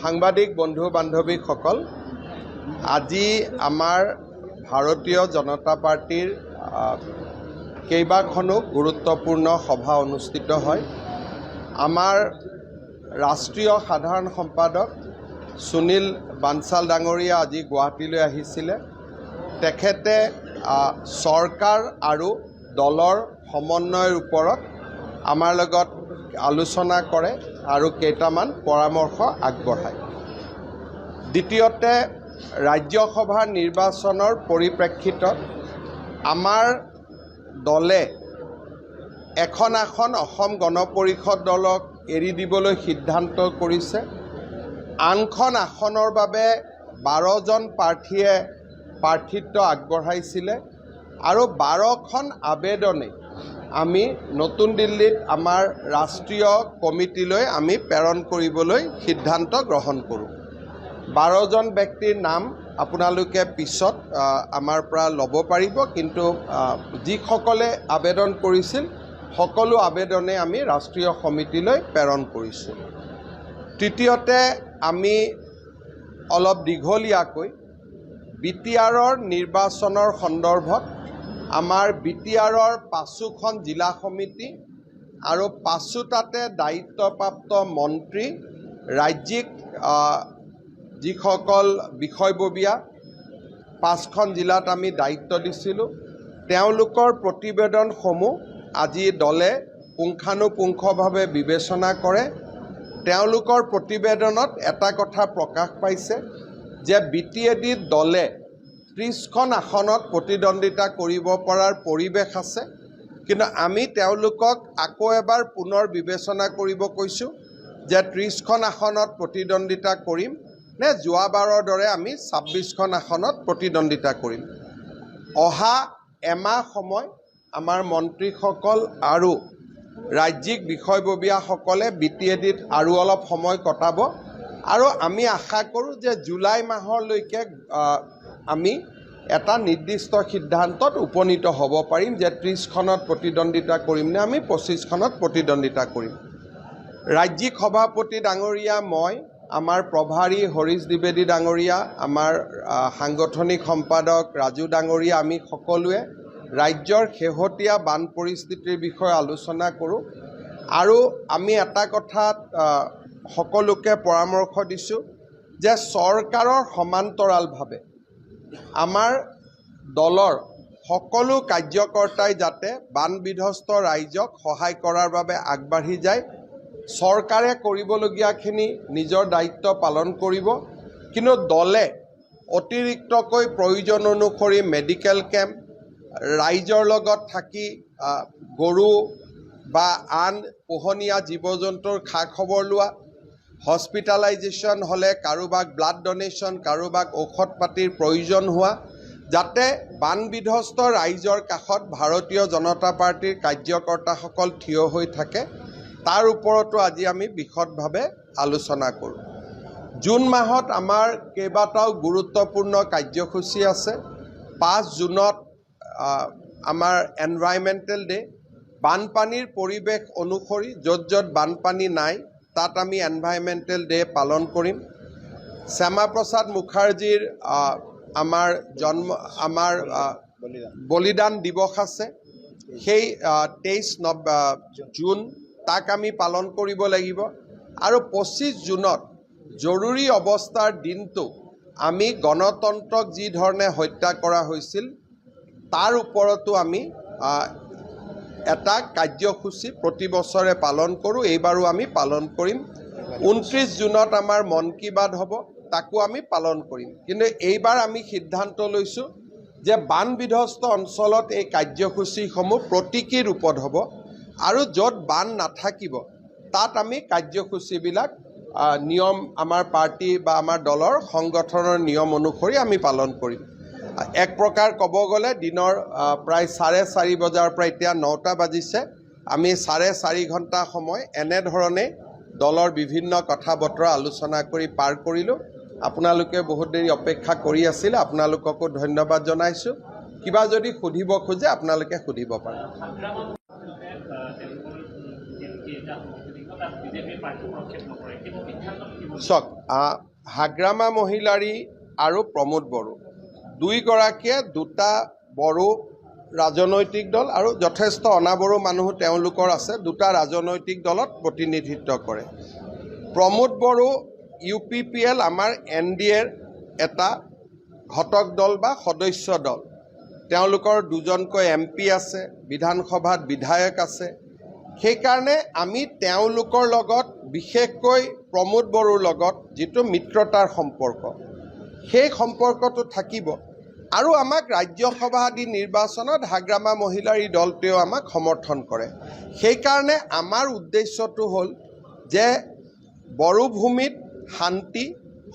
সাংবাদিক বন্ধু বান্ধৱীসকল, আজি আমাৰ ভাৰতীয় জনতা পাৰ্টিৰ কেইবাখনো গুৰুত্বপূৰ্ণ সভা অনুষ্ঠিত হয়। আমাৰ ৰাষ্ট্ৰীয় সাধাৰণ সম্পাদক সুনীল বানচাল ডাঙৰীয়া আজি গুৱাহাটীলৈ আহিছিলে। তেখেতে চৰকাৰ আৰু দলৰ সমন্বয়ৰ ওপৰত আমাৰ লগত আলোচনা কৰে আৰু কেইটামান পৰামৰ্শ আগবঢ়ায়। দ্বিতীয়তে, ৰাজ্যসভাৰ নিৰ্বাচনৰ পৰিপ্ৰেক্ষিতত আমাৰ দলে এখন অসম গণ পৰিষদ দলক এৰি দিবলৈ সিদ্ধান্ত কৰিছে। আনখন আসনৰ বাবে 12জন প্ৰাৰ্থীয়ে প্ৰাৰ্থিত্ব আগবঢ়াইছিলে আৰু 12খন আবেদনে আমি নতুন দিল্লীত আমাৰ ৰাষ্ট্ৰীয় কমিটিলৈ আমি প্ৰেৰণ কৰিবলৈ সিদ্ধান্ত গ্ৰহণ কৰোঁ। 12জন ব্যক্তিৰ নাম আপোনালোকে পিছত আমাৰ পৰা ল'ব পাৰিব, কিন্তু যিসকলে আবেদন কৰিছিল সকলো আবেদনে আমি ৰাষ্ট্ৰীয় সমিতিলৈ প্ৰেৰণ কৰিছোঁ। তৃতীয়তে, আমি অলপ দীঘলীয়াকৈ BTRৰ নিৰ্বাচনৰ সন্দৰ্ভত আমাৰ BTRৰ 5খন জিলা সমিতি আৰু 5টাতে দায়িত্বপ্ৰাপ্ত মন্ত্ৰী, ৰাজ্যিক যিসকল বিষয়ববীয়া 5খন জিলাত আমি দায়িত্ব দিছিলোঁ, তেওঁলোকৰ প্ৰতিবেদনসমূহ আজি দলে পুংখানুপুংখভাৱে বিবেচনা কৰে। তেওঁলোকৰ প্ৰতিবেদনত এটা কথা প্ৰকাশ পাইছে যে BTAD দলে 30খন আসনত প্ৰতিদ্বন্দ্বিতা কৰিব পৰাৰ পৰিৱেশ আছে, কিন্তু আমি তেওঁলোকক আকৌ এবাৰ পুনৰ বিবেচনা কৰিব কৈছোঁ যে 30খন আসনত প্ৰতিদ্বন্দ্বিতা কৰিম নে যোৱাবাৰৰ দৰে আমি 26খন আসনত প্ৰতিদ্বন্দ্বিতা কৰিম। অহা এমাহ সময় আমাৰ মন্ত্ৰীসকল আৰু ৰাজ্যিক বিষয়ববীয়াসকলে BTADত আৰু অলপ সময় কটাব আৰু আমি আশা কৰোঁ যে জুলাই মাহলৈকে আমি এটা নিৰ্দিষ্ট সিদ্ধান্তত উপনীত হ'ব পাৰিম যে 30খনত প্ৰতিদ্বন্দ্বিতা কৰিম নে আমি 25খনত প্ৰতিদ্বন্দ্বিতা কৰিম। ৰাজ্যিক সভাপতি ডাঙৰীয়া, মই, আমাৰ প্ৰভাৰী হৰীশ দ্বিবেদী ডাঙৰীয়া, আমাৰ সাংগঠনিক সম্পাদক ৰাজু ডাঙৰীয়া, আমি সকলোৱে ৰাজ্যৰ শেহতীয়া বান পৰিস্থিতিৰ বিষয়ে আলোচনা কৰোঁ আৰু আমি এটা কথাত সকলোকে পৰামৰ্শ দিছোঁ যে চৰকাৰৰ সমান্তৰালভাৱে আমাৰ দলৰ সকলো কাৰ্যকৰ্তাই যাতে বান বিধ্বস্ত ৰাইজক সহায় কৰাৰ বাবে আগবাঢ়ি যায়। চৰকাৰে কৰিবলগীয়াখিনি নিজৰ দায়িত্ব পালন কৰিব, কিন্তু দলে অতিৰিক্তকৈ প্ৰয়োজন অনুসৰি মেডিকেল কেম্প, ৰাইজৰ লগত থাকি গৰু বা আন পোহনীয়া জীৱ জন্তুৰ খা খবৰ লোৱা, হস্পিটেলাইজেশ্যন হ'লে কাৰোবাক ব্লাড ডনেশ্যন, কাৰোবাক ঔষধ পাতিৰ প্ৰয়োজন হোৱা, যাতে বান বিধ্বস্ত ৰাইজৰ কাষত ভাৰতীয় জনতা পাৰ্টিৰ কাৰ্যকৰ্তাসকল থিয় হৈ থাকে, তাৰ ওপৰতো আজি আমি বিশদভাৱে আলোচনা কৰোঁ। জুন মাহত আমাৰ কেইবাটাও গুৰুত্বপূৰ্ণ কাৰ্যসূচী আছে। 5 জুনত আমাৰ এনভাইৰনমেণ্টেল ডে'। বানপানীৰ পৰিৱেশ অনুসৰি য'ত য'ত বানপানী নাই তাত আমি এনভাইৰনমেণ্টেল ডে' পালন কৰিম। শ্যামাপ্ৰসাদ মুখাৰ্জীৰ আমাৰ বলিদান দিৱস আছে, সেই 23 জুন তাক আমি পালন কৰিব লাগিব। আৰু 25 জুনত জৰুৰী অৱস্থাৰ দিনটো আমি গণতন্ত্ৰক যি ধৰণে হত্যা কৰা হৈছিল তাৰ ওপৰতো আমি এটা কাৰ্যসূচী প্ৰতি বছৰে পালন কৰোঁ। এইবাৰো আমি পালন কৰিম। 29 জুনত আমাৰ মন কী বাত হ'ব, তাকো আমি পালন কৰিম। কিন্তু এইবাৰ আমি সিদ্ধান্ত লৈছোঁ যে বান বিধ্বস্ত অঞ্চলত এই কাৰ্যসূচীসমূহ প্ৰতীকী ৰূপত হ'ব আৰু য'ত বান নাথাকিব তাত আমি কাৰ্যসূচীবিলাক নিয়ম আমাৰ পাৰ্টি বা আমাৰ দলৰ সংগঠনৰ নিয়ম অনুসৰি আমি পালন কৰিম। এক প্ৰকাৰ ক'ব গ'লে দিনৰ প্ৰায় 4:30 বজাৰ পৰা এতিয়া 9টা বাজিছে, আমি 4.5 ঘণ্টা সময় এনেধৰণে দলৰ বিভিন্ন কথা বতৰা আলোচনা কৰি পাৰ কৰিলোঁ। আপোনালোকে বহুত দেৰি অপেক্ষা কৰি আছিল, আপোনালোককো ধন্যবাদ জনাইছোঁ। কিবা যদি সুধিব খোজে আপোনালোকে সুধিব পাৰে। চাওক, হাগ্ৰামা মহিলাৰী আৰু প্ৰমোদ বড়ো দুয়োগৰাকীয়ে দুটা বড়ো ৰাজনৈতিক দল আৰু যথেষ্ট অনাবড়ো মানুহ তেওঁলোকৰ আছে, দুটা ৰাজনৈতিক দলত প্ৰতিনিধিত্ব কৰে। প্ৰমোদ বড়ো UPPL আমাৰ NDAৰ এটা ঘটক দল বা সদস্য দল। তেওঁলোকৰ দুজনকৈ MP আছে, বিধানসভাত বিধায়ক আছে। সেইকাৰণে আমি তেওঁলোকৰ লগত বিশেষকৈ প্ৰমোদ বড়োৰ লগত যিটো মিত্ৰতাৰ সম্পৰ্ক, সেই সম্পৰ্কটো থাকিব। আৰু আমাক ৰাজ্যসভা আদি নিৰ্বাচনত হাগ্ৰামা মহিলাৰী দলটোৱেও আমাক সমৰ্থন কৰে। সেইকাৰণে আমাৰ উদ্দেশ্যটো হ'ল যে বড়ো ভূমিত শান্তি,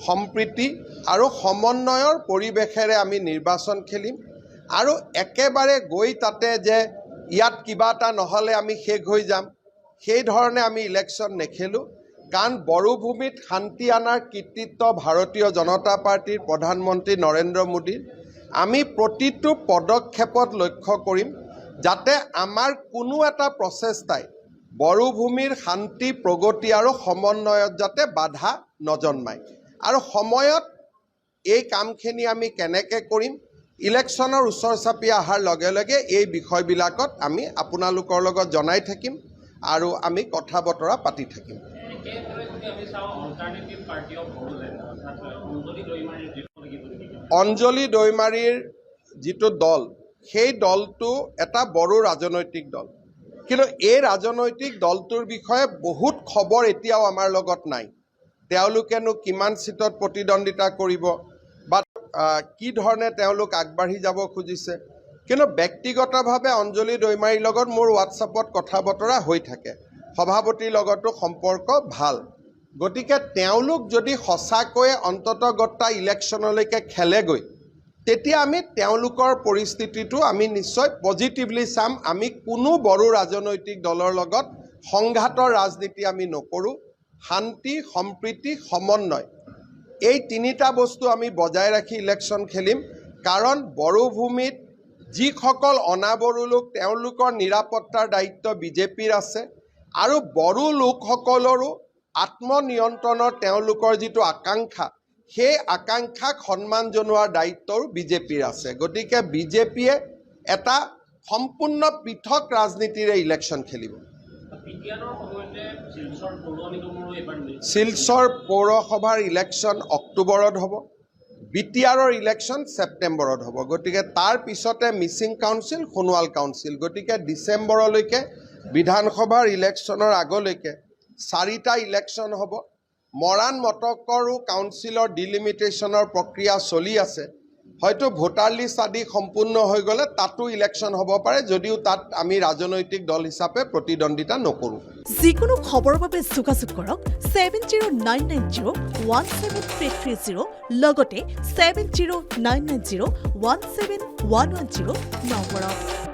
সম্প্ৰীতি আৰু সমন্বয়ৰ পৰিৱেশেৰে আমি নিৰ্বাচন খেলিম। আৰু একেবাৰে গৈ তাতে যে ইয়াত কিবা এটা নহ'লে আমি শেষ হৈ যাম, সেই ধৰণে আমি ইলেকশ্যন নেখেলোঁ। কাৰণ বড়ো ভূমিত শান্তি অনাৰ কৃতিত্ব ভাৰতীয় জনতা পাৰ্টীৰ প্ৰধানমন্ত্ৰী নৰেন্দ্ৰ মোদীৰ। আমি প্ৰতিটো পদক্ষেপত লক্ষ্য কৰিম যাতে আমাৰ কোনো এটা প্ৰচেষ্টাই বড়ো ভূমিৰ শান্তি, প্ৰগতি আৰু সমন্বয়ত যাতে বাধা নজন্মায়। আৰু সময়ত এই কামখিনি আমি কেনেকৈ কৰিম, ইলেকশ্যনৰ ওচৰ চাপি অহাৰ লগে লগে এই বিষয়বিলাকত আমি আপোনালোকৰ লগত জনাই থাকিম আৰু আমি কথা বতৰা পাতি থাকিম। অঞ্জলি দৈমাৰীৰ যিটো দল, সেই দলটো এটা বড়ো ৰাজনৈতিক দল। কিন্তু এই ৰাজনৈতিক দলটোৰ বিষয়ে বহুত খবৰ এতিয়াও আমাৰ লগত নাই। তেওঁলোকেনো কিমান চিটত প্ৰতিদ্বন্দ্বিতা কৰিব বা কি ধৰণে তেওঁলোক আগবাঢ়ি যাব খুজিছে। কিন্তু ব্যক্তিগতভাৱে অঞ্জলি দৈমাৰীৰ লগত মোৰ হোৱাটছআপত কথা বতৰা হৈ থাকে, সভাপতিৰ লগতো সম্পৰ্ক ভাল। গতিকে তেওঁলোক যদি সঁচাকৈয়ে অন্ততগত্তা ইলেকশ্যনলৈকে খেলেগৈ, তেতিয়া আমি তেওঁলোকৰ পৰিস্থিতিটো আমি নিশ্চয় পজিটিভলি চাম। আমি কোনো বড়ো ৰাজনৈতিক দলৰ লগত সংঘাতৰ ৰাজনীতি আমি নকৰোঁ। শান্তি, সম্প্ৰীতি, সমন্বয়, এই তিনিটা বস্তু আমি বজাই ৰাখি ইলেকশ্যন খেলিম। কাৰণ বড়ো ভূমিত যিসকল অনাবড়ো লোক, তেওঁলোকৰ নিৰাপত্তাৰ দায়িত্ব বিজেপিৰ আছে। আৰু বড়ো লোকসকলৰো আত্মনিয়ন্ত্ৰণৰ তেওঁলোকৰ যিটো আকাংক্ষা, সেই আকাংক্ষাক সন্মান জনোৱাৰ দায়িত্বও বিজেপিৰ আছে। গতিকে বিজেপিয়ে এটা সম্পূৰ্ণ পৃথক ৰাজনীতিৰে ইলেকশ্যন খেলিব। শিলচৰ পৌৰসভাৰ ইলেকশ্যন অক্টোবৰত হ'ব, BTRৰ ইলেকশ্যন ছেপ্টেম্বৰত হ'ব। গতিকে তাৰ পিছতে মিচিং কাউন্সিল, সোণোৱাল কাউন্সিল। গতিকে ডিচেম্বৰলৈকে বিধানসভাৰ ইলেকশ্যনৰ আগলৈকে 4টা ইলেকশ্যন হ'ব। মৰাণ মটকৰো কাউন্সিলৰ ডিলিমিটেশ্যনৰ প্ৰক্ৰিয়া চলি আছে। হয়তো ভোটাৰ লিষ্ট আদি সম্পূৰ্ণ হৈ গ'লে তাতো ইলেকশ্যন হ'ব পাৰে, যদিও তাত আমি ৰাজনৈতিক দল হিচাপে প্ৰতিদ্বন্দ্বিতা নকৰোঁ। যিকোনো খবৰৰ বাবে যোগাযোগ কৰক 7099017330 লগতে 7099017110 নম্বৰত।